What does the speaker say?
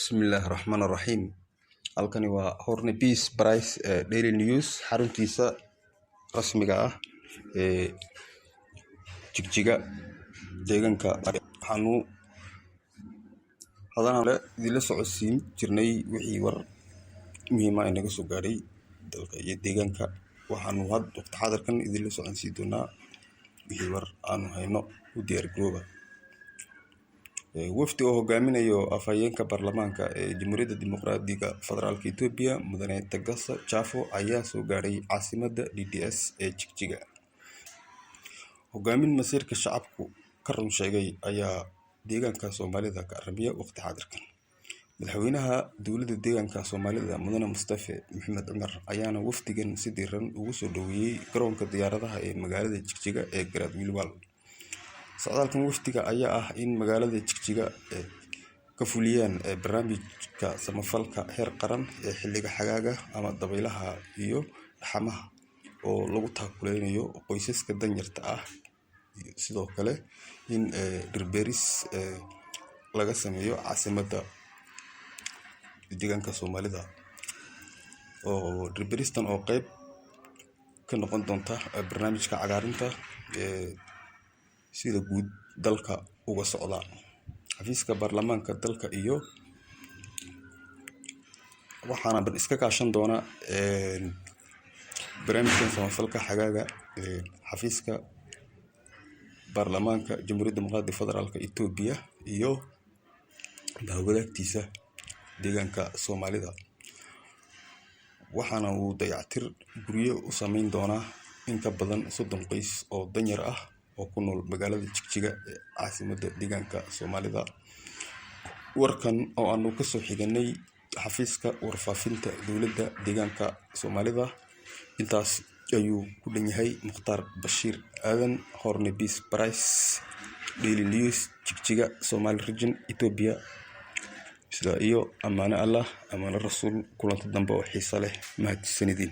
Bismillaahi Raxmaani Raxiim. Halkani waa Horne Peace Price Daily News xaruntiisa rasmiga ah ee Jigjiga deegaanka. Waxaanu hadana idila socodsiin jirnay wixii war muhiim ah inaga soo gaaray dalka iyo deegaanka. Waxaanu waqti xaadirkan idila socodsiin doonaa wixii war aanu hayno u diyaar garooba. wafdi oo hogaaminayo afhayeenka baarlamaanka ee Jamhuuriyadda Dimuqraadiga Federaalka Itoobiya Mudane Tagasa Chafo ayaa soo gaaray caasimadda DDS ee Jigjiga. Hogaamin masiirka shacabku ka run sheegay ayaa deegaanka Soomaalida ka aramiya waqti xaadirkan. Madaxweynaha dowladda deegaanka Soomaalida Mudane Mustafa Maxamed Cumar ayaana wafdigan si diiran ugu soo dhaweeyay garoonka diyaaradaha ee magaalada Jigjiga ee Garaad Wilwal. Socdaalkan wafdiga ayaa ah in magaalada Jigjiga ka fuliyaan barnaamijka samafalka heer qaran ee xilliga xagaaga ama dabaylaha iyo dhaxamaha oo lagu taakuleynayo qoysaska danyarta ah, sidoo kale in dhirbeeris laga sameeyo caasimadda deegaanka Soomaalida oo dhirbeeristan oo qayb ka noqon doonta barnaamijka cagaarinta sida guud dalka uga socda. Xafiiska baarlamaanka dalka iyo waxaana iska kaashan doona barnaamijkan samafalka xagaaga xafiiska baarlamaanka Jamhuuriyadda Dimuqraadiga Federaalka Itoobiya iyo wadaagtiisa deegaanka Soomaalida. Waxaana uu dayactir guryo u sameyn doonaa in ka badan 30 qoys oo danyar ah oo ku nool magaalada Jigjiga ee caasimadda deegaanka Soomaalida. Warkan oo aanu ka soo xiganay xafiiska warfaafinta dowladda deegaanka Soomaalida. Intaas ayuu ku dhan yahay. Mukhtaar Bashiir Aadan, Horne Peace Price Daily News, Jigjiga, Somali Region, Ethiopia. Sida iyo amaana Allah, amaana Rasuul, kulanti dambe oo xiiso leh. Mahadsanidin.